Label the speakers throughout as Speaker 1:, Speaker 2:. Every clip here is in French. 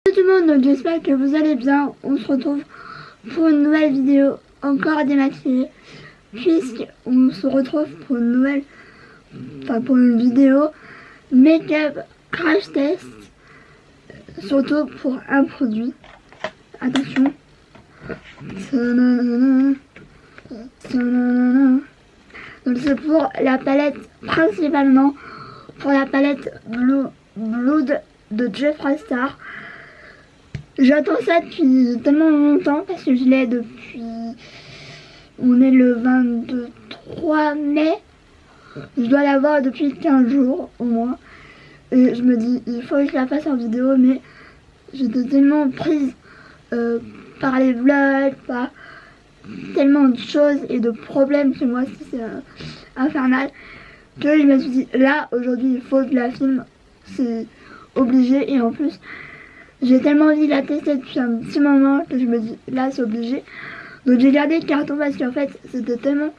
Speaker 1: Salut tout le monde, donc j'espère que vous allez bien. On se retrouve pour une nouvelle vidéo encore démaquillée, puisqu'on se retrouve pour une nouvelle, pour une vidéo make-up crash test, surtout pour un produit. Attention. Donc c'est pour la palette, principalement pour la palette Blood de Jeffree Star. J'attends ça depuis tellement longtemps parce que je l'ai depuis... On est le 23 mai. Je dois l'avoir depuis 15 jours au moins. Et je me dis, il faut que je la fasse en vidéo, mais j'étais tellement prise par les vlogs, par tellement de choses et de problèmes chez moi, c'est infernal, que je me suis dit, là, aujourd'hui, il faut que je la filme. C'est obligé. Et en plus, j'ai tellement envie de la tester depuis un petit moment que je me dis, là c'est obligé. Donc j'ai gardé le carton parce qu'en fait c'était tellement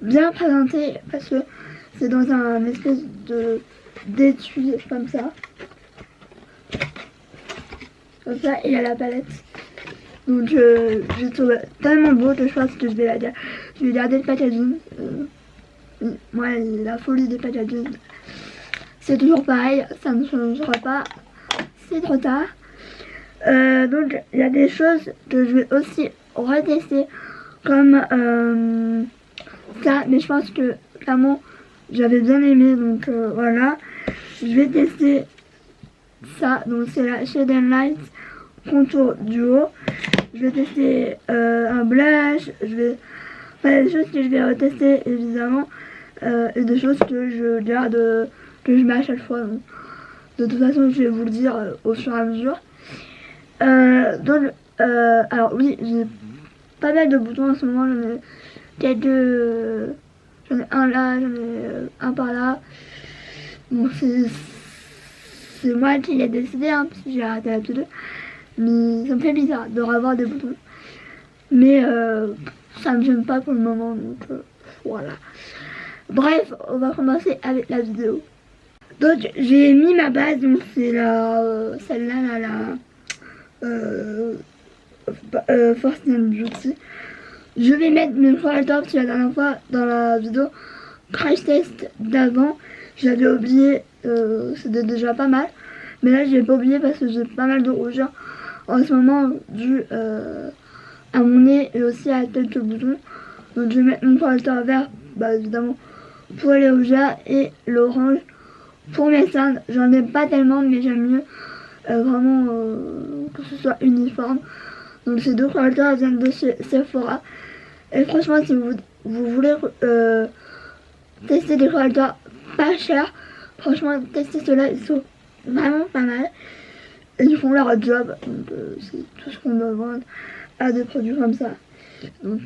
Speaker 1: bien présenté, parce que c'est dans un espèce de d'étui comme ça. Comme ça, et il y a la palette. Donc je trouve tellement beau que je pense que je vais garder le packaging. Moi, la folie des packaging, c'est toujours pareil, ça ne changera pas, c'est trop tard. Donc il y a des choses que je vais aussi retester comme ça, mais je pense que clairement j'avais bien aimé, donc voilà. Je vais tester ça, donc c'est la Shade and Light Contour Duo. Je vais tester un blush, des choses que je vais retester évidemment, et des choses que je garde, que je mets à chaque fois. Donc, de toute façon je vais vous le dire au fur et à mesure. Alors oui, j'ai pas mal de boutons en ce moment, j'en ai quelques, j'en ai un là, j'en ai un par là. Bon, c'est moi qui l'ai décidé, hein, parce que j'ai arrêté la pseudo, mais ça me fait bizarre de revoir des boutons, mais ça me gêne pas pour le moment, donc voilà. Bref, on va commencer avec la vidéo. Donc j'ai mis ma base, donc c'est celle-là, Force Beauty. Je vais mettre mes correcteurs parce que la dernière fois dans la vidéo crash test d'avant, j'avais oublié, c'était déjà pas mal, mais là je l'ai pas oublié parce que j'ai pas mal de rougeur en ce moment dû à mon nez et aussi à quelques boutons. Donc je vais mettre mon correcteur vert, évidemment pour les rougeurs, et l'orange pour mes cernes. J'en ai pas tellement, mais j'aime mieux vraiment que ce soit uniforme. Donc ces deux correcteurs viennent de chez Sephora. Et franchement, si vous voulez tester des correcteurs pas chers, franchement, testez ceux-là, ils sont vraiment pas mal. Et ils font leur job. Donc c'est tout ce qu'on doit vendre à des produits comme ça. Donc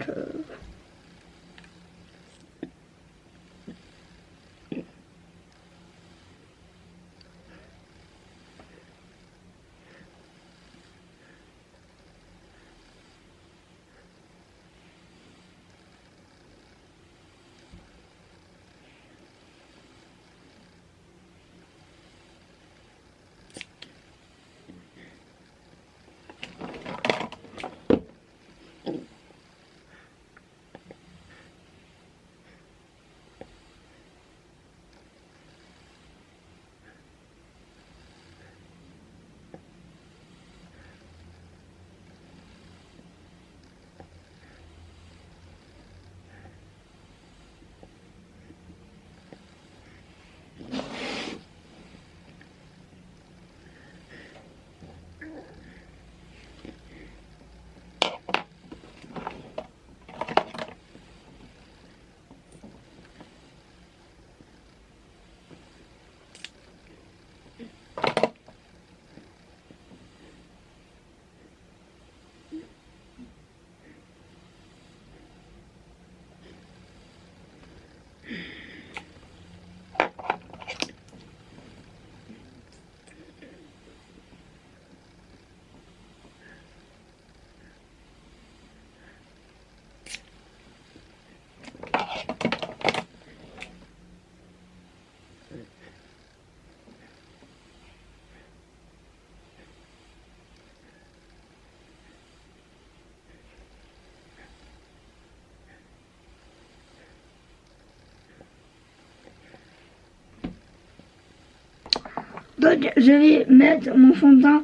Speaker 1: Donc je vais mettre mon fond de teint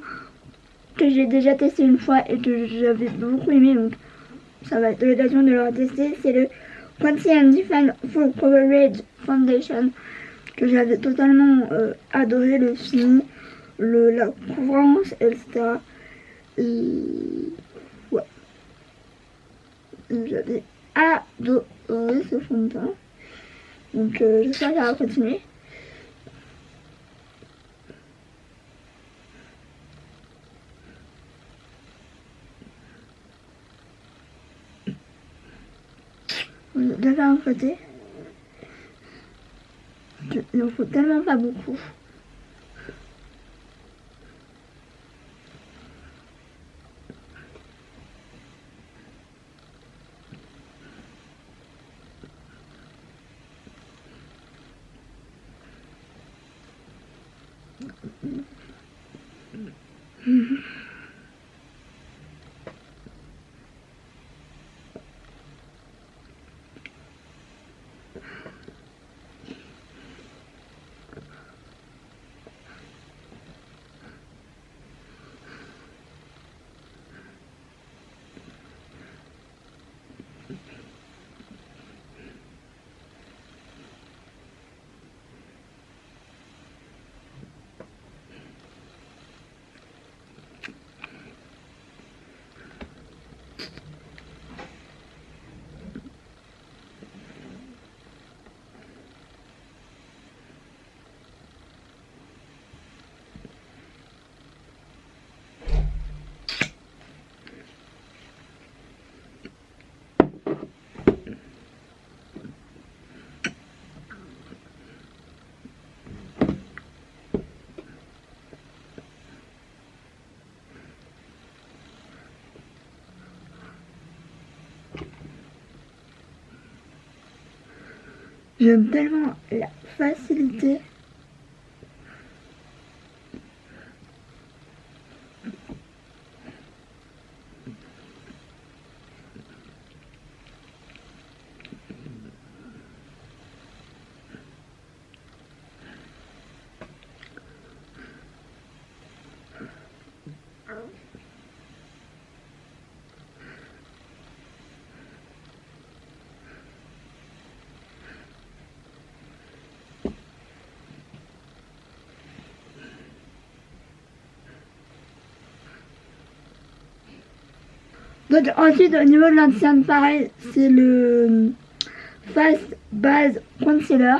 Speaker 1: que j'ai déjà testé une fois et que j'avais beaucoup aimé, donc ça va être l'occasion de le retester. C'est le Conceal Define Full Coverage Foundation que j'avais totalement adoré, le fini, la couvrance, etc. Et ouais, j'avais adoré ce fond de teint, donc j'espère que ça va continuer. De l'un côté, il en faut tellement pas beaucoup. J'aime tellement la facilité. Donc ensuite au niveau de l'ancienne, pareil, c'est le Fast Base Concealer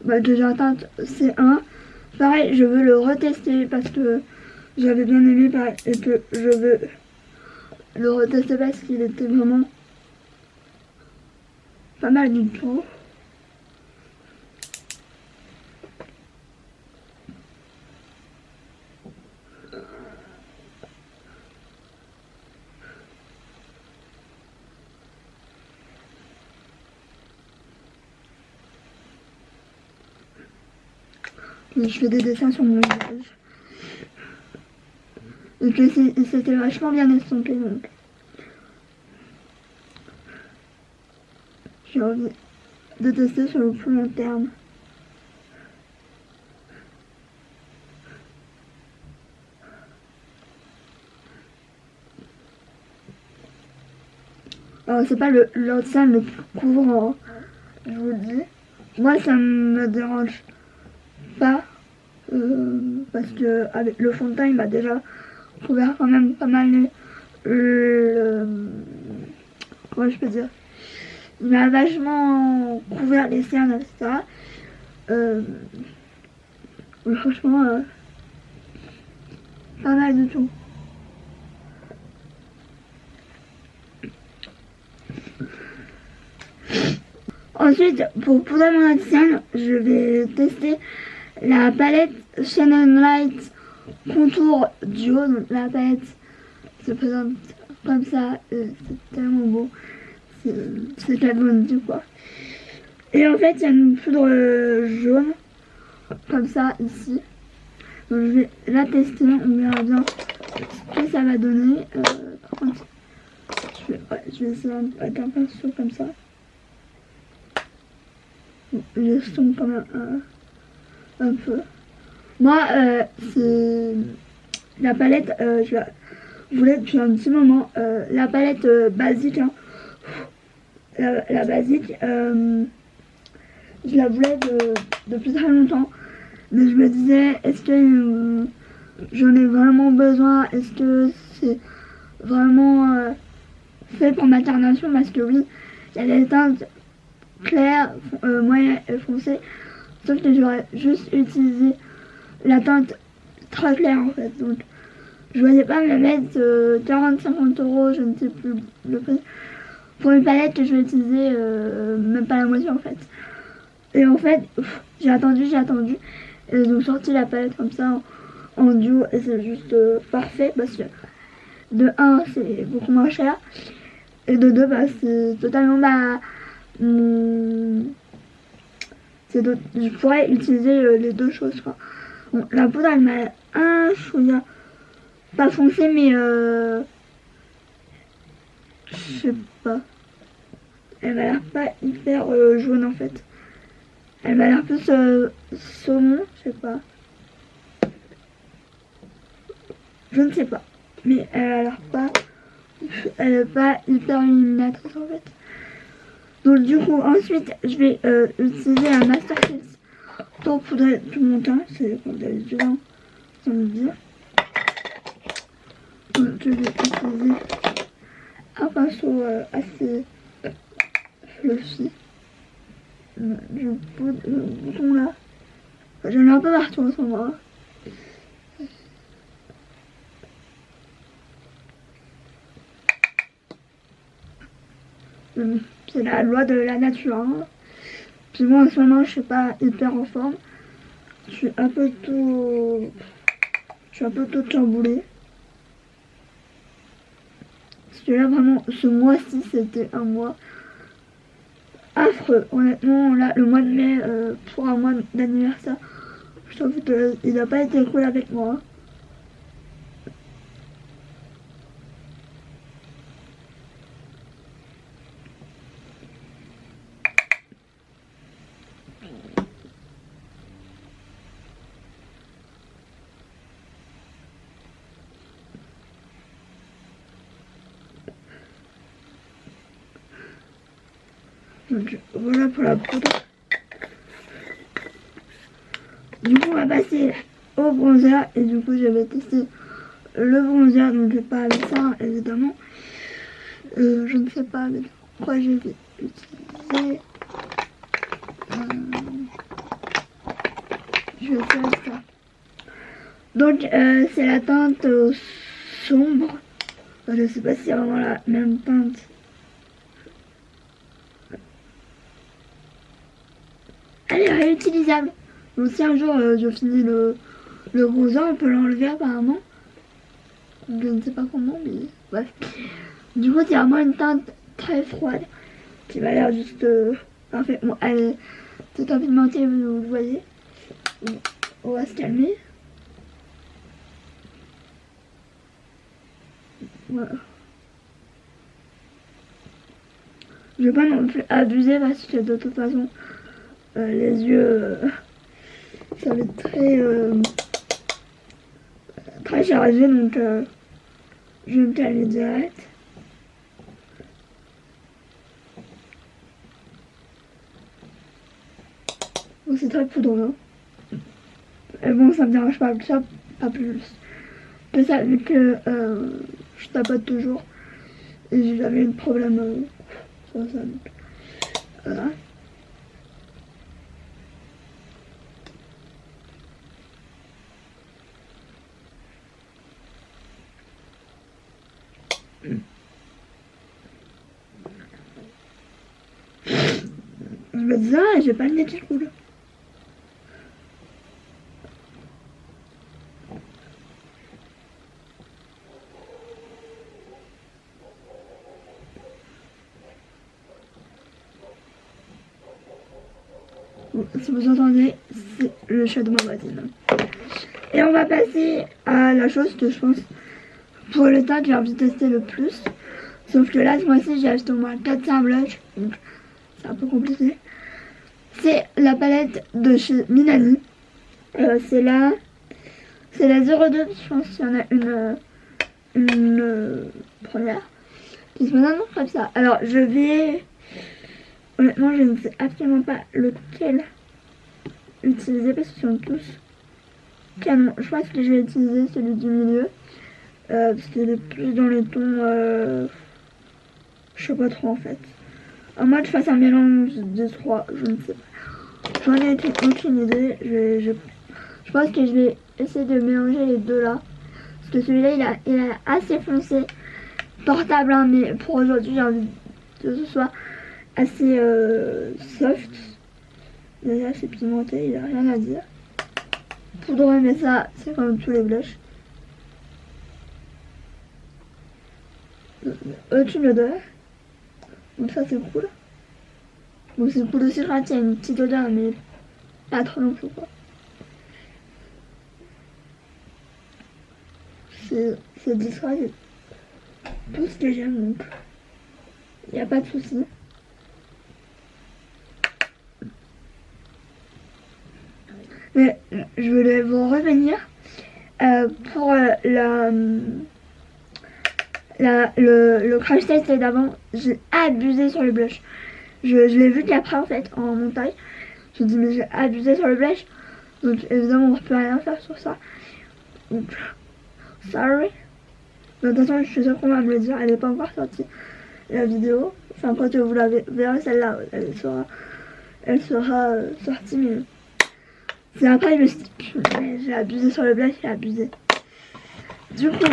Speaker 1: que j'ai en teinte C1. Pareil, je veux le retester parce que j'avais bien aimé et que je veux le retester parce qu'il était vraiment pas mal du tout. Et je fais des dessins sur mon visage. Et que c'était vachement bien estompé, donc j'ai envie de tester sur le plus long terme. Alors c'est pas l'ancien le plus courant, je vous le dis. Moi ça me dérange pas parce que avec le fond de teint il m'a déjà couvert quand même pas mal comment je peux dire, il m'a vachement couvert les cernes, etc. Mais franchement pas mal du tout. Ensuite, pour poudre mon anti-cerne, je vais tester la palette Shannon Light Contour Duo. Donc la palette se présente comme ça, c'est tellement beau, c'est cadeau quoi. Et en fait, il y a une poudre jaune, comme ça, ici. Donc je vais la tester, on verra bien ce que ça va donner. Par contre, je vais essayer avec un pinceau comme ça. Je sonde quand même un peu. Moi, c'est la palette, je la voulais depuis un petit moment. La palette basique, hein. La basique, je la voulais depuis très longtemps. Mais je me disais, est-ce que j'en ai vraiment besoin? Est-ce que c'est vraiment fait pour ma carnation? Parce que oui, il y a des teintes claires, moyennes et foncées. Sauf que j'aurais juste utilisé la teinte très claire en fait. Donc je voyais pas me mettre 40-50 euros, je ne sais plus le prix, pour une palette que je vais utiliser même pas la moitié en fait. Et en fait, j'ai attendu. Et ils ont sorti la palette comme ça en duo et c'est juste parfait parce que de 1 c'est beaucoup moins cher et de 2 bah, c'est totalement je pourrais utiliser les deux choses quoi. Bon, la poudre elle m'a un chouïa pas foncé mais je sais pas, elle m'a l'air pas hyper jaune en fait, elle m'a l'air plus saumon, je sais pas, je ne sais pas, mais elle a l'air pas, elle est pas hyper illuminatrice en fait. Donc du coup ensuite je vais utiliser un Masterpiece pour poudrer tout mon teint, c'est comme d'habitude, hein, sans le dire. Donc je vais utiliser un pinceau assez fluffy. Je poudre le bouton là. J'en ai un peu partout en ce moment. C'est la loi de la nature. Hein. Puis moi en ce moment je suis pas hyper en forme. Je suis un peu tout chamboulée. Parce que là vraiment ce mois-ci c'était un mois affreux. Honnêtement là le mois de mai pour un mois d'anniversaire, je trouve qu'il n'a pas été cool avec moi. Donc voilà pour la poudre. Du coup on va passer au bronzer et du coup je vais tester le bronzer, donc je vais pas avec ça évidemment. Je ne sais pas avec quoi je vais utiliser. Je vais faire ça. Donc c'est la teinte sombre. Je sais pas si c'est vraiment la même teinte. Elle est réutilisable. Donc si un jour je finis le bronzer, on peut l'enlever apparemment. Je ne sais pas comment, mais bref. Du coup c'est vraiment une teinte très froide qui m'a l'air juste parfait. Bon, elle est tout en pigmentée, vous le voyez. On va se calmer. Voilà. Je vais pas non plus abuser parce que de toute façon les yeux ça va être très chargé, donc je vais me calmer direct. Bon, c'est très poudreux. Et bon, ça me dérange pas plus, pas plus que ça, vu que je tapote toujours et j'ai jamais eu de problème sur ça. Donc, voilà. Je me disais, ah, j'ai pas le nez qui coule. Si vous entendez, c'est le chat de ma voisine. Et on va passer à la chose que je pense pour le teint que j'ai envie de tester le plus. Sauf que là, ce mois-ci, j'ai acheté au moins 400 blushs, donc c'est un peu compliqué. C'est la palette de chez Minani. C'est la C'est la 02, je pense qu'il y en a une première qui se annonce comme ça. Alors je vais... Honnêtement je ne sais absolument pas lequel utiliser parce qu'ils sont tous canon. Je pense que je vais utiliser celui du milieu. Parce qu'il est plus dans les tons... je sais pas trop en fait. À moi de faire un mélange des trois, je ne sais pas. J'en ai aucune idée. Je pense que je vais essayer de mélanger les deux là. Parce que celui-là il est assez foncé. Portable hein, mais pour aujourd'hui j'ai envie que ce soit assez soft. Il est assez pimenté, il a rien à dire. Poudreux mais ça c'est comme tous les blushs. Aucune odeur. Donc ça c'est cool. Bon c'est cool aussi quand il y a une petite odeur mais pas trop non plus quoi. C'est discret, c'est tout ce que j'aime donc il n'y a pas de souci. Mais je voulais vous revenir pour le crash test d'avant. J'ai abusé sur le blush. Je l'ai vu qu'après en fait en montage. Je me dis mais j'ai abusé sur le blush. Donc évidemment on ne peut rien faire sur ça. Donc sorry. Mais de toute façon je suis sûre qu'on va me le dire. Elle n'est pas encore sortie la vidéo. Enfin quand vous la verrez celle-là elle sera sortie mais c'est après je me suis dit j'ai abusé sur le blush, j'ai abusé. Du coup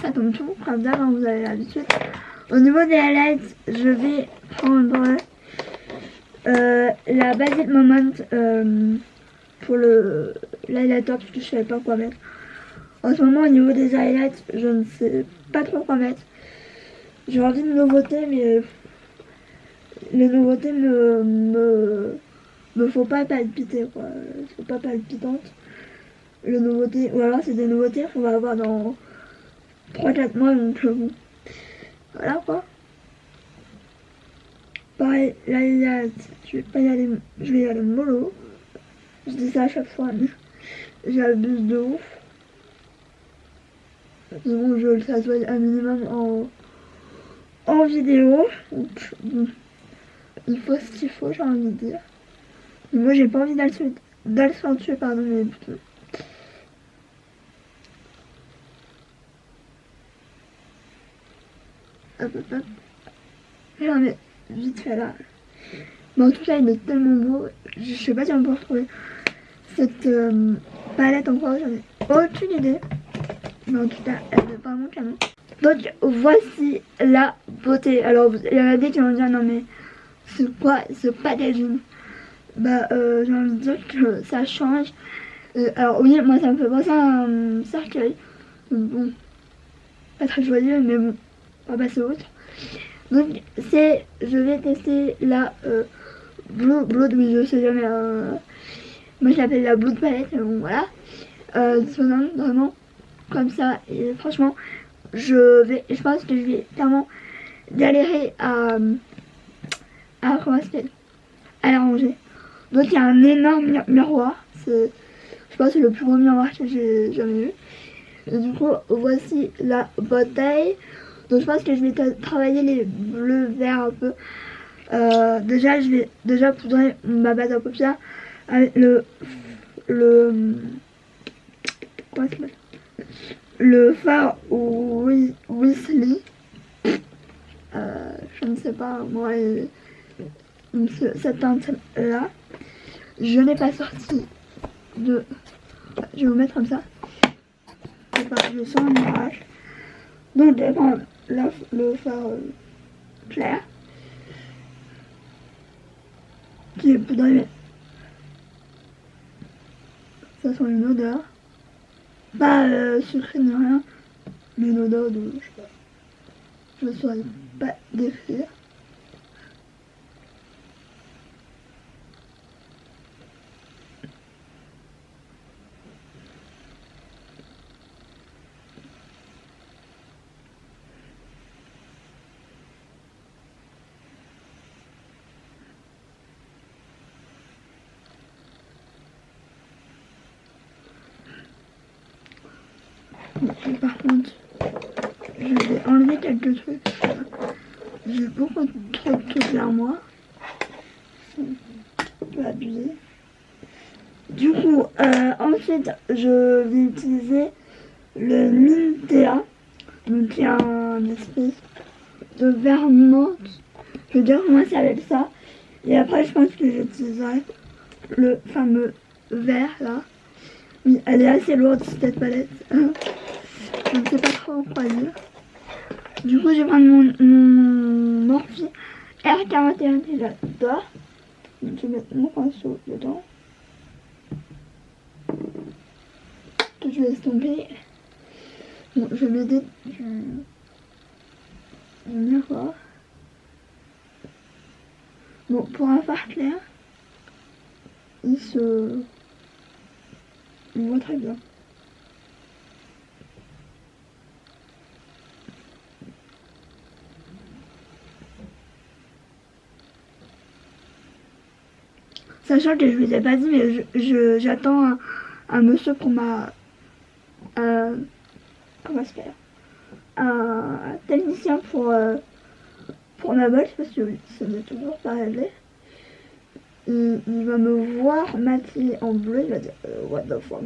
Speaker 1: ça tombe tout comme d'hab, vous avez l'habitude. Au niveau des highlights, je vais prendre la Basic Moment pour l'highlighter parce que je savais pas quoi mettre. En ce moment au niveau des highlights, je ne sais pas trop quoi mettre. J'ai envie de nouveautés mais les nouveautés me faut pas palpiter quoi. Faut pas palpitante. Les nouveautés, ou alors c'est des nouveautés qu'on va avoir dans 3-4 mois donc bon. Voilà quoi. Pareil, là je vais y aller mollo. Je dis ça à chaque fois, mais j'abuse de ouf. Bon, je le s'assoit un minimum en vidéo. Donc, bon, il faut ce qu'il faut, j'ai envie de dire. Et moi, j'ai pas envie d'accentuer, pardon, mais plutôt. Hop, hop, hop. J'en ai vite fait là. Mais en tout cas, il est tellement beau. Je sais pas si on peut retrouver cette palette encore. J'en ai aucune idée. Mais en tout cas, elle est vraiment canon. Donc, voici la beauté. Alors, il y en a des qui vont dire non, mais c'est quoi ce packaging? Bah, j'ai envie de dire que ça change. Alors, oui, moi ça me fait penser à un cercueil. Bon, pas très joyeux, mais bon, on va passer au autre. Donc je vais tester la Blood, oui je sais jamais, moi je l'appelle la Blood Palette, mais bon voilà. Ça donne vraiment comme ça, et franchement, je pense que je vais clairement galérer à comment ça s'appelle, à la ranger. Donc il y a un énorme miroir, je pense que c'est le plus gros miroir que j'ai jamais vu. Et du coup, voici la bouteille. Donc je pense que je vais travailler les bleus verts un peu. Déjà je vais poudrer ma base à paupières avec le fard Weasley. Je ne sais pas moi cette teinte là. Je n'ai pas sorti de. Je vais vous mettre comme ça. Je sens un mirage. Donc je vais prendre le fard clair qui est poudré. Ça sent une odeur. Pas sucré ni rien. Mais une odeur de. Je sais pas. Je ne saurais pas décrire. Et par contre, je vais enlever quelques trucs. J'ai beaucoup trop de trucs vers moi. Un peu abusé. Du coup, ensuite, je vais utiliser le Mintea. Donc, il y a un espèce de verre menthe. Je vais dire comment ça s'appelle ça. Et après, je pense que j'utiliserai le fameux verre là. Oui, elle est assez lourde cette palette. Je ne sais pas trop quoi dire. Du coup, je vais prendre mon Morphe R41 que j'adore. Donc, je vais mettre mon pinceau dedans. Que je vais estomper. Bon, je vais m'aider du miroir. Bon, pour un fard clair, il voit très bien. Sachant que je vous ai pas dit, mais j'attends un monsieur pour ma... comment ça s'appelle, un technicien pour ma boîte, parce que ce n'est toujours pas réglé. Il va me voir maquillée en bleu, il va dire what the fuck.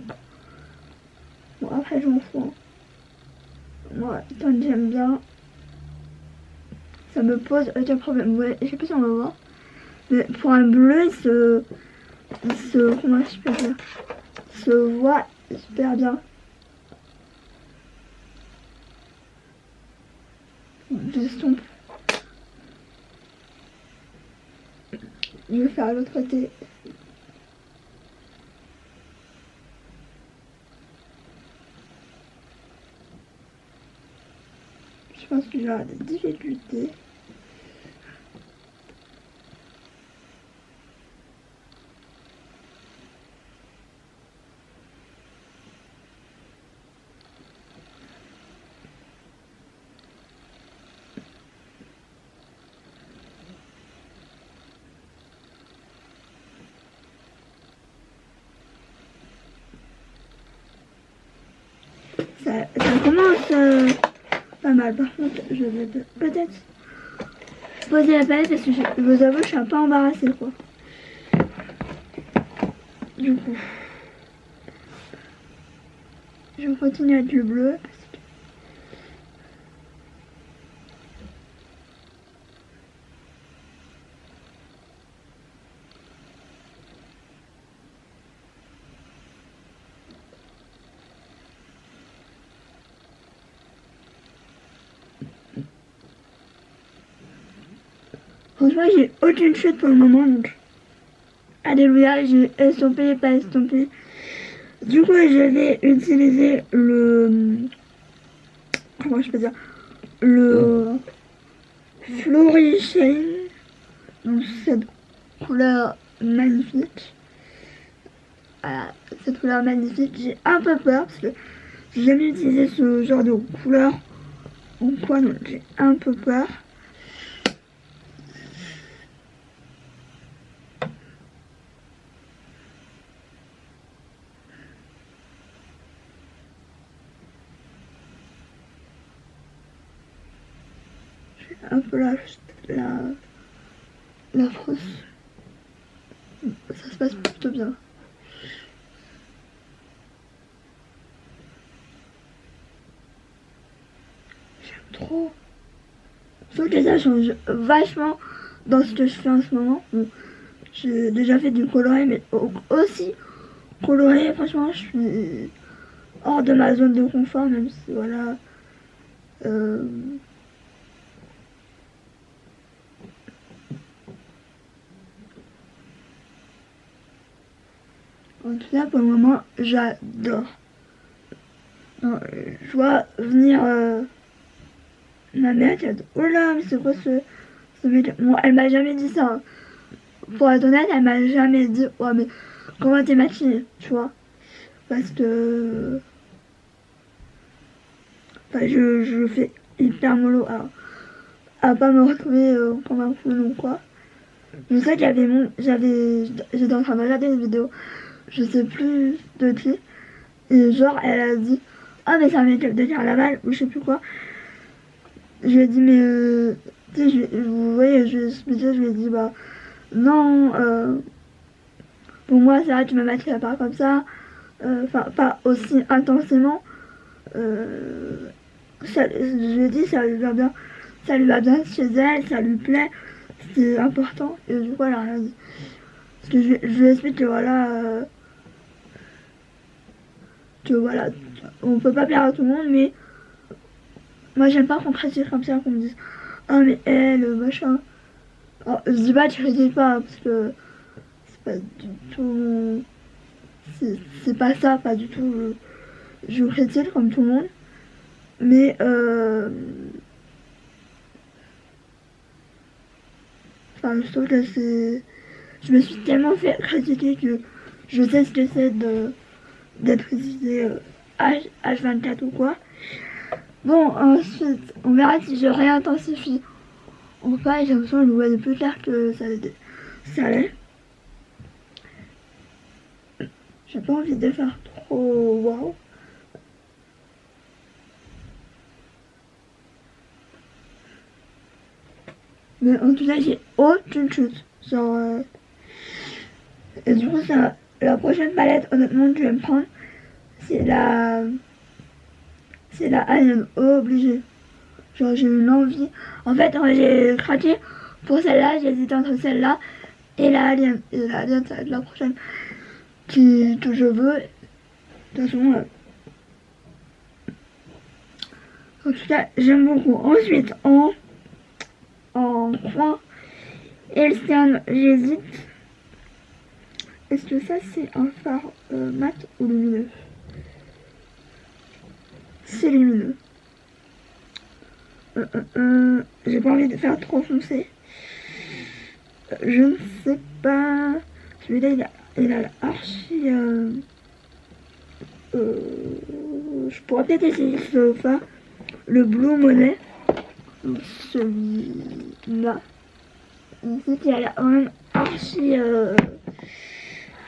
Speaker 1: Bon, après je m'en fous. Hein. Moi, tant que j'aime bien, ça me pose aucun problème. Ouais, je sais pas si on va voir. Mais pour un bleu, comment je peux dire, il se voit super bien. J'estompe. Je vais faire l'autre côté. Je pense que j'aurai des difficultés. Ça commence pas mal. Par contre, je vais peut-être poser la palette parce que je vous avoue, je suis un peu embarrassée quoi. Du coup, je continue avec le bleu. Franchement, j'ai aucune chute pour le moment, donc alléluia, j'ai estompé, pas estompé. Du coup, je vais utiliser le... comment je peux dire, le Flory Shine. Donc cette couleur magnifique. Voilà, cette couleur magnifique. J'ai un peu peur parce que j'ai jamais utilisé ce genre de couleur ou quoi, donc j'ai un peu peur. Un peu la frousse. Ça se passe plutôt bien. J'aime trop. Sauf que ça change vachement dans ce que je fais en ce moment. Bon, j'ai déjà fait du coloré, mais aussi coloré, franchement, je suis hors de ma zone de confort, même si voilà. En tout cas, pour le moment, j'adore. Je vois venir ma mère qui a dit oh là, mais c'est quoi ce mec. Bon, elle m'a jamais dit ça. Hein. Pour être honnête, elle m'a jamais dit ouais, mais comment t'es maquillée, tu vois. Parce que. Enfin, je fais hyper mollo à pas me retrouver comme un fou ou quoi. Je sais qu'il y avait j'étais en train de regarder une vidéo, je sais plus de qui, et genre elle a dit ah mais ça m'étonne de carnaval ou je sais plus quoi. Je lui ai dit mais tu sais, vous voyez, je lui ai dit bah non, pour moi c'est vrai tu me maquilles pas comme ça, enfin pas aussi intensément. Je lui ai dit ça lui va bien, ça lui va bien chez elle, ça lui plaît, c'est important. Et du coup elle a rien dit. Parce que je lui explique que voilà, on peut pas plaire à tout le monde, mais moi j'aime pas qu'on critique comme ça, qu'on me dise ah mais elle, machin. Alors, je dis pas tu critiques pas, parce que c'est pas du tout c'est pas ça, pas du tout. Je critique comme tout le monde, mais enfin je trouve que c'est, je me suis tellement fait critiquer que je sais ce que c'est d'être critiqué H24 ou quoi. Bon, ensuite, on verra si je réintensifie ou pas. J'ai l'impression que je le vois de plus clair que ça allait. J'ai pas envie de faire trop waouh. Mais en tout cas, j'ai aucune chose. Genre, et du coup, la prochaine palette, honnêtement, que je vais me prendre, c'est la Alien obligée. Genre, j'ai une envie. En fait, j'ai craqué pour celle-là, j'ai hésité entre celle-là et la Alien. Et la Alien, ça va être la prochaine que je veux. De toute façon, en tout cas, j'aime beaucoup. Ensuite, en coin Elstern, j'hésite. Est-ce que ça, c'est un phare mat ou lumineux? C'est lumineux. J'ai pas envie de faire trop foncé. Je ne sais pas. Celui-là, il a l'archi. Je pourrais peut-être essayer ce phare. Le Blue Money. Donc celui-là. Ici, il a quand même archi.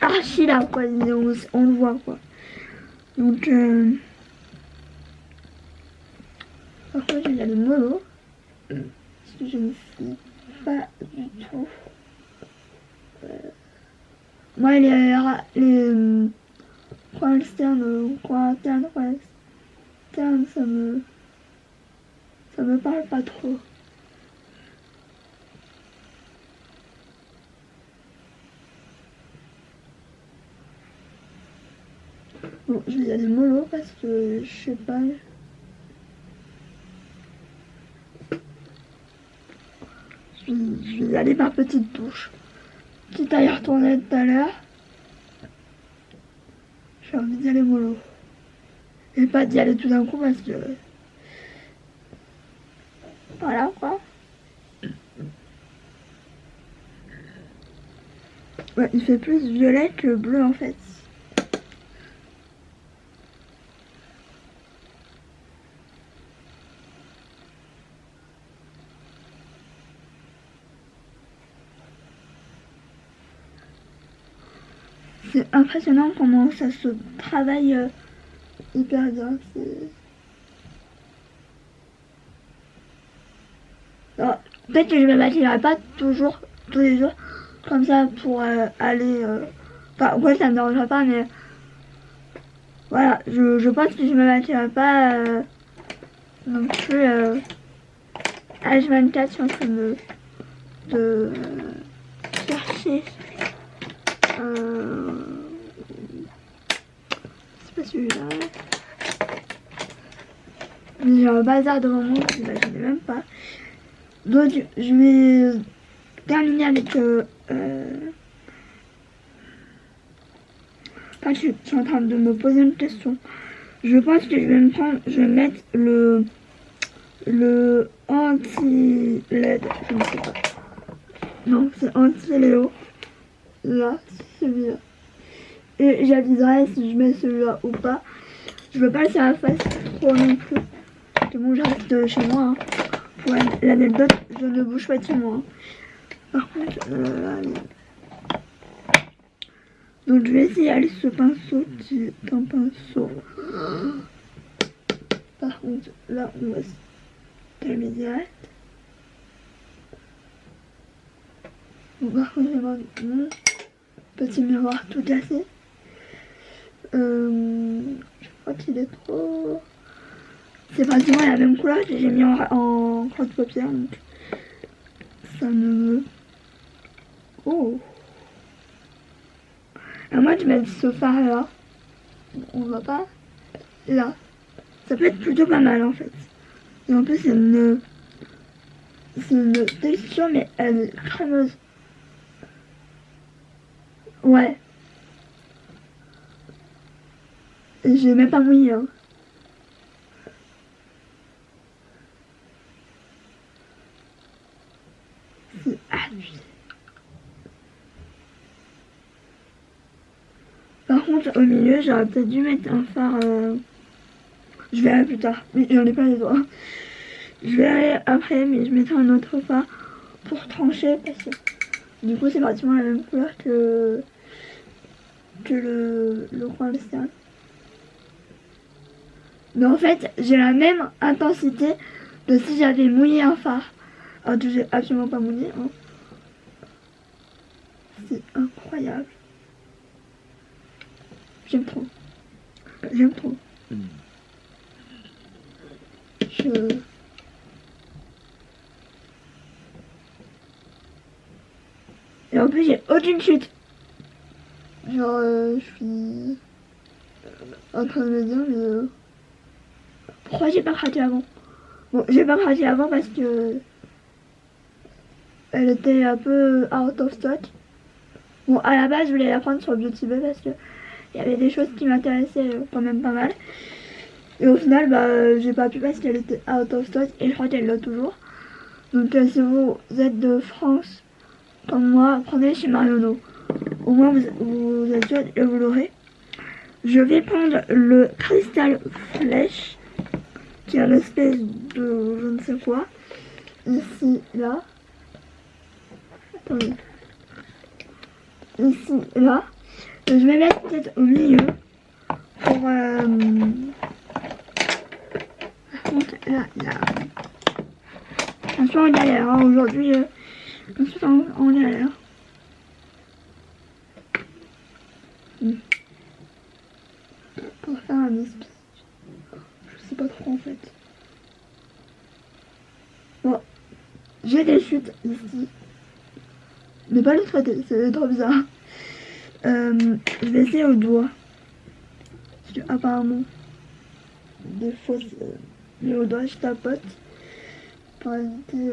Speaker 1: Archi là, quoi. On le voit, quoi. Donc. Par contre, il y a le mollo. Parce que je ne sais pas du tout. Moi, les coins externes, coins internes, ça me parle pas trop. Bon, je vais y aller mollo parce que je sais pas. Je vais y aller par petites touches. Quitte à y retourner tout à l'heure. J'ai envie d'y aller mollo. Et pas d'y aller tout d'un coup parce que. Voilà quoi. Ouais, il fait plus violet que bleu en fait. C'est impressionnant comment ça se travaille hyper bien. Peut-être que je me maquillerai pas toujours, tous les jours, comme ça pour aller. Enfin, ouais, ça me dérangerait pas, mais voilà, je pense que je me maquillerai pas non plus H24. Je suis en train de chercher. C'est pas celui-là. Mais j'ai un bazar devant moi, je n'imagine même pas. Donc je vais terminer avec enfin, je suis en train de me poser une question. Je pense que je vais mettre le anti-LED, je ne sais pas. Non, c'est anti-Léo. Là, celui-là. Et j'aviserai si je mets celui-là ou pas. Je veux pas le faire à la face trop non plus. Que bon, je reste chez moi. Hein. Pour l'anecdote, je ne bouge pas de chez moi. Hein. Par contre, allez. Donc je vais essayer avec ce pinceau qui est un pinceau Par contre, là, on va se calmer direct. Bon, par contre, j'ai mon petit miroir tout cassé. Je crois qu'il est trop... C'est pratiquement la même couleur que j'ai mis en crotte de paupière, donc ça me... Oh. Alors moi, je mets ce phare là. On voit pas. Là. Ça peut être plutôt pas mal en fait. Et en plus, c'est une texture, mais elle est crémeuse. Ouais. Et j'ai même pas mouillé. Hein. C'est abusé. Par contre, au milieu, j'aurais peut-être dû mettre un phare. Je verrai plus tard. Mais j'en ai pas les doigts. Je verrai après, mais je mettrai un autre phare pour trancher parce que du coup, c'est pratiquement la même couleur que le coin externe. Mais en fait, j'ai la même intensité de si j'avais mouillé un phare. Alors que j'ai absolument pas mouillé. Hein. C'est incroyable. J'aime trop. J'aime trop. Et en plus, j'ai aucune chute. Genre, je suis en train de me dire, mais pourquoi j'ai pas craqué avant? Bon, j'ai pas craqué avant parce que elle était un peu out of stock. Bon, à la base, je voulais la prendre sur Beauty Bay parce que il y avait des choses qui m'intéressaient quand même pas mal. Et au final, bah, j'ai pas pu parce qu'elle était out of stock et je crois qu'elle l'a toujours. Donc, si vous êtes de France, comme moi, prenez chez Marionneau. Au moins, vous êtes sûr et vous l'aurez. Je vais prendre le Crystal Flèche, qui est une espèce de je ne sais quoi. Ici, là. Attendez. Ici, là. Je vais mettre peut-être au milieu. Pour... Par contre, là, là. Je suis en galère, hein. Aujourd'hui, je suis en galère. Pour faire un espèce. Je sais pas trop en fait. Bon, j'ai des chutes ici. Mais pas le traiter, c'est trop bizarre. Je vais essayer au doigt. Parce que apparemment, des fois, mais au doigt, je tapote. Pour éviter...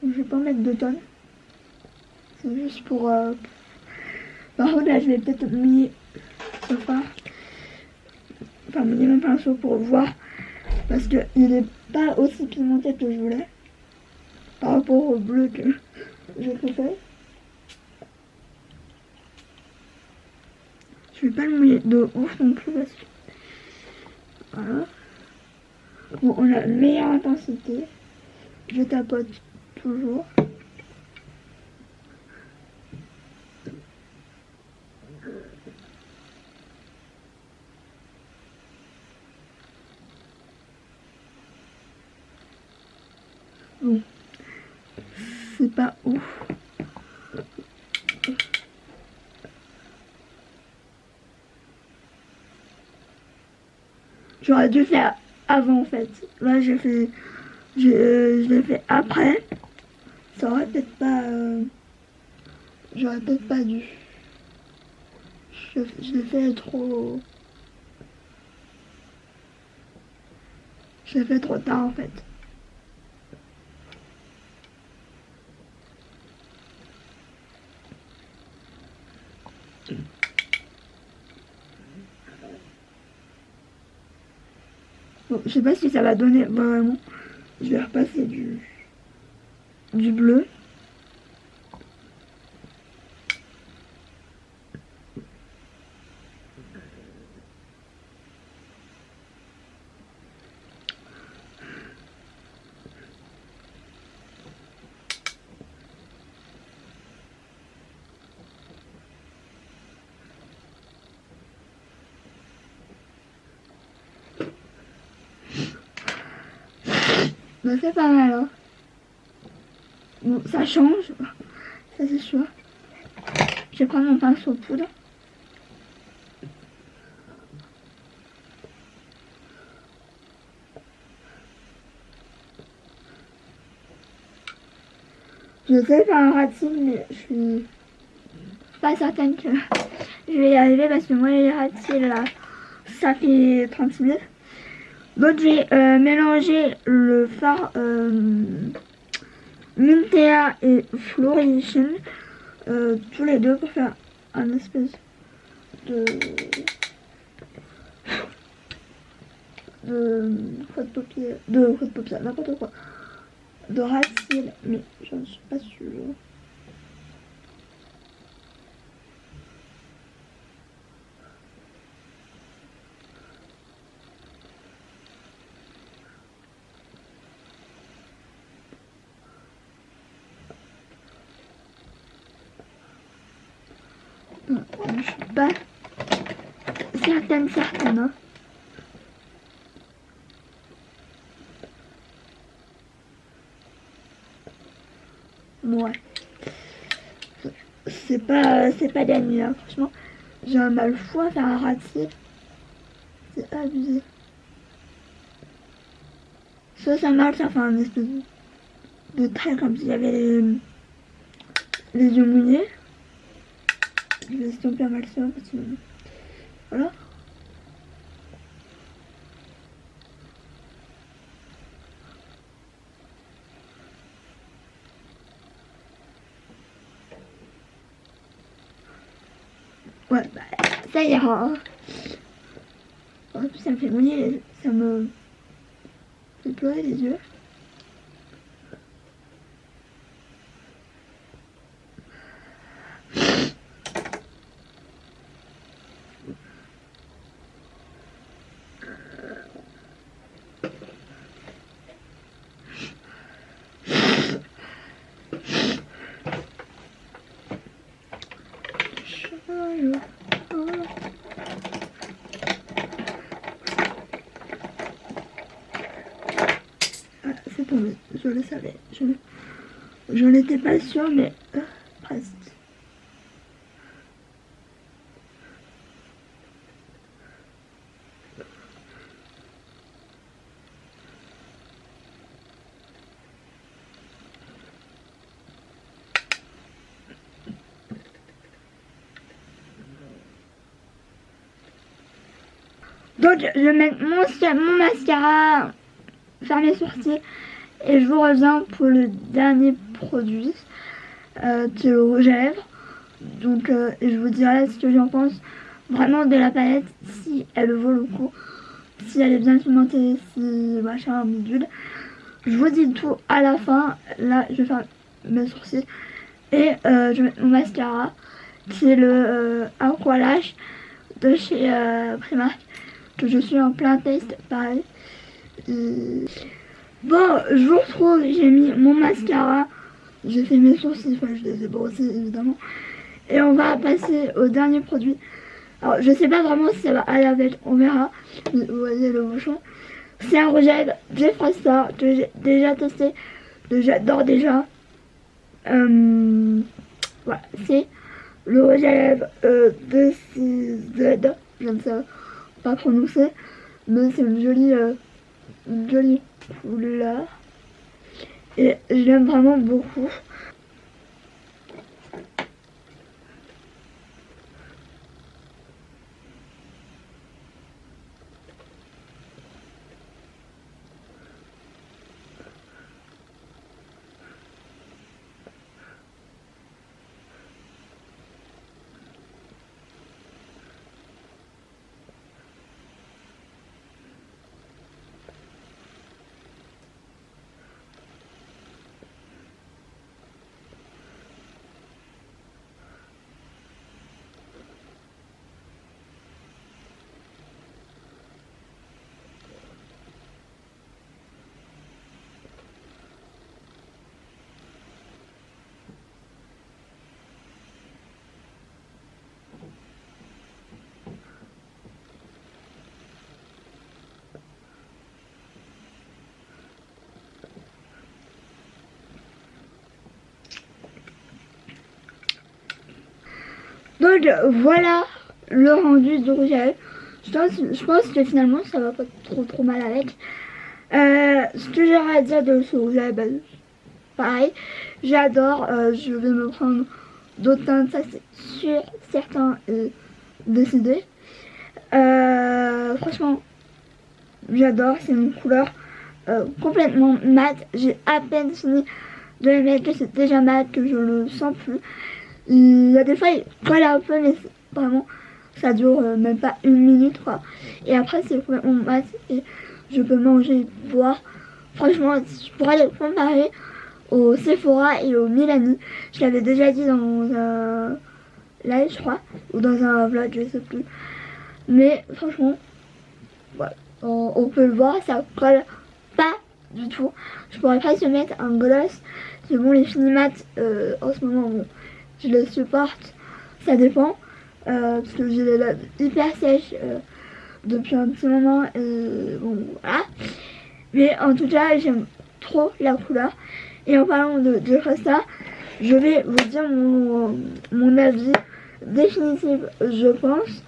Speaker 1: Je vais pas mettre de tonnes. C'est juste pour... Par contre, là, je vais peut-être mis ce phare. Enfin, minimum pinceau pour voir. Parce que il est pas aussi pimenté que je voulais. Par rapport au bleu que je préfère. Je vais pas le mouiller de ouf non plus parce que... Voilà. Bon, on a une meilleure intensité. Je tapote toujours. Bon, c'est pas ouf. J'aurais dû faire avant en fait. Là, je l'ai fait après. Ça aurait peut-être pas... j'aurais peut-être pas dû. Je l'ai fait trop... Je l'ai fait trop tard en fait. Bon, je sais pas si ça va donner vraiment. Je vais repasser du bleu. Mais c'est pas mal, hein. Bon, ça change, ça c'est sûr. Je vais prendre mon pinceau poudre. Je sais faire un rating, mais je suis pas certaine que je vais y arriver parce que moi les ratings là, ça fait 30 minutes. Donc je vais mélanger le fard Mintea et Flourition, tous les deux pour faire un espèce de faux de paupières, n'importe quoi, de racine, mais j'en suis pas sûre. Non, je suis pas certaine, hein. Ouais. C'est pas gagné, hein. Franchement, j'ai un mal fou à faire un ratis. C'est abusé. Ça marche, ça fait un espèce de trait comme s'il y avait les yeux mouillés. Je vais estomper un maximum parce que... Voilà. Ouais, bah, ça ira. En plus, ça me fait mouiller, ça me fait pleurer les yeux. Ah, c'est tombé, je le savais. Je n'étais pas sûre, mais presque. Donc, je vais mettre mon mascara, faire mes sourcils, et je vous reviens pour le dernier produit, qui est le rouge à lèvres. Donc, je vous dirai ce que j'en pense vraiment de la palette, si elle vaut le coup, si elle est bien pigmentée, si machin, bidule. Je vous dis tout à la fin. Là, je vais faire mes sourcils et je vais mettre mon mascara, qui est le Aqualash de chez Primark, que je suis en plein test, pareil. Bon, je vous retrouve, j'ai mis mon mascara, j'ai fait mes sourcils, enfin je les ai brossés évidemment. Et on va passer au dernier produit. Alors je sais pas vraiment si ça va aller avec, on verra. Vous voyez le bouchon. C'est un rouge à lèvres Jeffree Star que j'ai déjà testé, que j'adore déjà. Voilà, c'est le rouge à lèvres de 6Z, je ne sais pas prononcer, mais c'est une jolie couleur et je l'aime vraiment beaucoup. Donc voilà le rendu du rouge à lèvres. Je pense que finalement ça va pas trop mal avec. Ce que j'aurais à dire de ce rouge à lèvres, pareil, j'adore. Je vais me prendre d'autres teintes, ça c'est sûr, certain et décidé. Franchement, j'adore, c'est une couleur complètement mat. J'ai à peine fini de les mettre, que c'est déjà mat, que je le sens plus. Il y a des fois, il colle un peu, mais vraiment, ça dure même pas une minute, quoi. Et après, c'est complètement mat et je peux manger, boire. Franchement, je pourrais les comparer au Sephora et au Milani. Je l'avais déjà dit dans un live, je crois, ou dans un vlog, je sais plus. Mais franchement, voilà, on peut le voir, ça colle pas du tout. Je pourrais pas se mettre un gloss. C'est bon, les Finimat en ce moment, bon, je les supporte, ça dépend. Parce que j'ai les lèvres hyper sèches depuis un petit moment. Et bon, voilà. Mais en tout cas, j'aime trop la couleur. Et en parlant de Resta, je vais vous dire mon avis définitif, je pense,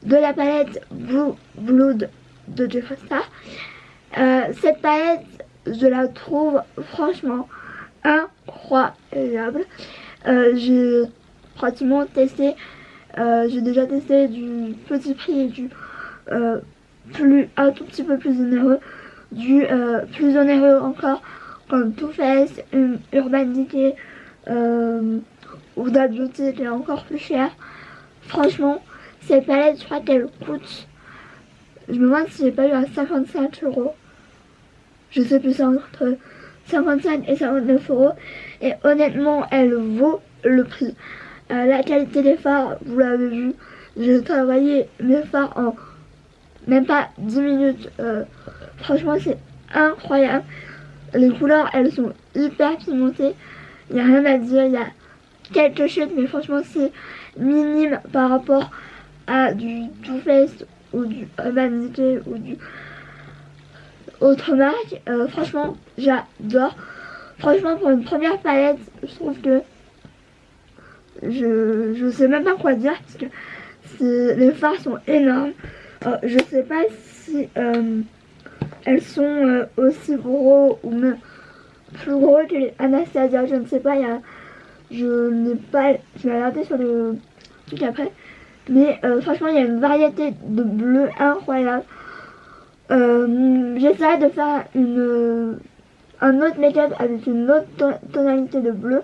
Speaker 1: de la palette Blue Blood de Jeffree Star. Cette palette, je la trouve franchement incroyable. J'ai pratiquement testé, j'ai déjà testé du petit prix et du un tout petit peu plus onéreux, du plus onéreux encore, comme Too Faced, Urban Decay ou Dot Beauty qui est encore plus cher. Franchement, cette palette, je crois qu'elle coûte, je me demande si j'ai pas eu à 55 €. Je sais plus, c'est entre 55 et 59 €. Et honnêtement, elle vaut le prix. La qualité des fards, vous l'avez vu, j'ai travaillé mes fards en même pas 10 minutes. Franchement, c'est incroyable. Les couleurs, elles sont hyper pimentées. Il n'y a rien à dire. Il y a quelques chutes, mais franchement, c'est minime par rapport à du Too Faced ou du Urban Decay ou du autre marque. Franchement, j'adore. Franchement, pour une première palette, je trouve que je sais même pas quoi dire parce que les fards sont énormes. Je sais pas si elles sont aussi gros ou même plus gros que les Anastasia, je ne sais pas. Je vais regarder sur le truc après. Mais franchement, il y a une variété de bleus incroyable. J'essaierai de faire un autre make-up avec une autre tonalité de bleu.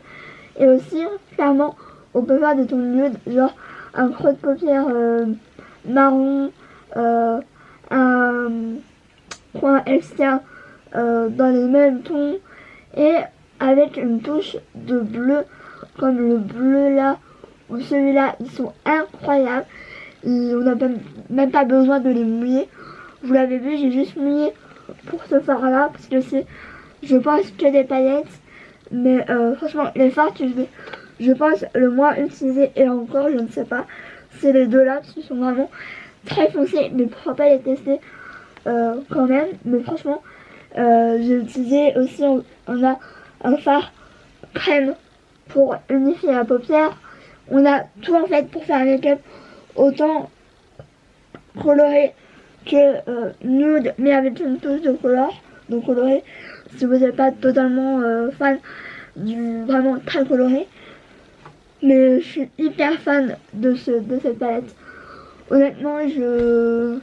Speaker 1: Et aussi, clairement, on peut faire des tons nudes, genre un creux de paupière marron, un coin externe dans les mêmes tons et avec une touche de bleu comme le bleu là ou celui-là. Ils sont incroyables et on n'a même pas besoin de les mouiller. Vous l'avez vu, j'ai juste mouillé pour ce fard là parce que c'est, je pense, que des paillettes. Mais franchement, les fards que je pense le moins utilisé, et encore je ne sais pas, c'est les deux là parce qu'ils sont vraiment très foncés. Mais pourquoi pas les tester quand même. Mais franchement, j'ai utilisé aussi, on a un fard crème pour unifier la paupière. On a tout en fait pour faire un make-up autant coloré que nude, mais avec une touche de couleur, donc coloré. Si vous n'êtes pas totalement fan du vraiment très coloré, mais je suis hyper fan de cette palette. Honnêtement, je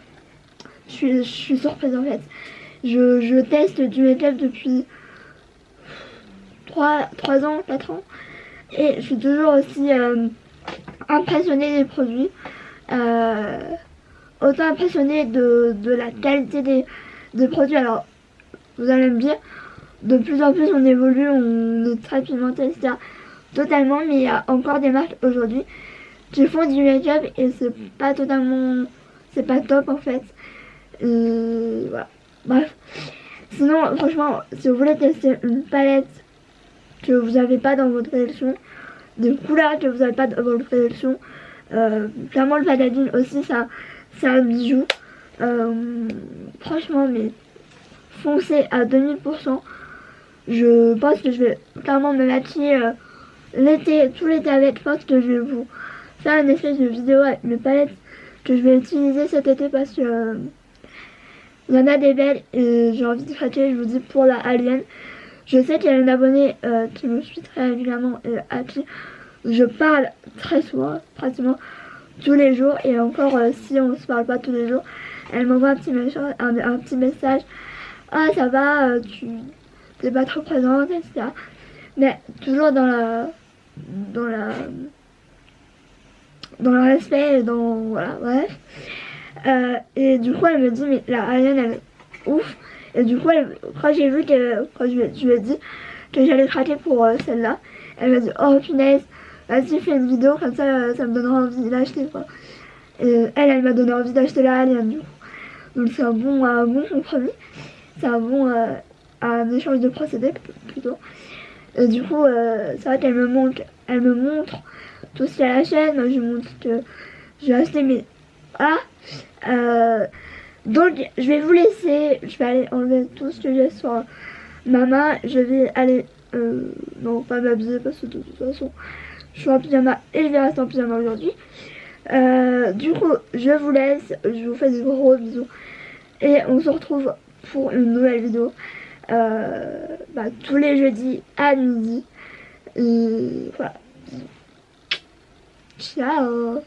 Speaker 1: suis surprise en fait. Je teste du make-up depuis 3 ans, 4 ans, et je suis toujours aussi impressionnée des produits. Autant impressionnée de la qualité des produits. Alors, vous allez me dire, de plus en plus on évolue, on est très pimenté, etc. Totalement, mais il y a encore des marques aujourd'hui qui font du make-up et c'est pas totalement, c'est pas top en fait. Voilà. Bref. Sinon, franchement, si vous voulez tester une palette que vous n'avez pas dans votre collection, des couleurs que vous n'avez pas dans votre collection, clairement le packaging aussi, ça c'est un bijou. Franchement, mais foncez à 2000%. Je pense que je vais clairement me maquiller l'été, tout l'été avec. Je pense que je vais vous faire une espèce de vidéo avec mes palettes que je vais utiliser cet été parce que il y en a des belles et j'ai envie de craquer. Je vous dis pour la Alien. Je sais qu'il y a une abonnée qui me suit très régulièrement et à qui je parle très souvent, pratiquement tous les jours. Et encore si on se parle pas tous les jours, elle m'envoie un petit message. Ah ça va, tu t'es pas trop présente, etc. Mais toujours dans le respect, voilà, bref. Et du coup, elle me dit, mais la Alien, elle est ouf. Et du coup, quand j'ai vu quand je lui ai dit que j'allais craquer pour celle-là, elle m'a dit, oh punaise, vas-y, fais une vidéo, comme ça, ça me donnera envie d'acheter, quoi. Et elle m'a donné envie d'acheter la Alien, du coup. Donc c'est un bon compromis. C'est un échange de procédés, plutôt. Et du coup, c'est vrai qu'elle me montre tout ce qu'il y a à la chaîne. Moi, je montre que j'ai acheté mes... Voilà. Donc, je vais vous laisser. Je vais aller enlever tout ce que j'ai sur ma main. Je vais aller... non, pas m'habiller parce que de toute façon, je suis en pyjama et je vais rester en pyjama aujourd'hui. Du coup, je vous laisse. Je vous fais des gros bisous. Et on se retrouve pour une nouvelle vidéo. Tous les jeudis à midi. Et voilà. Ciao.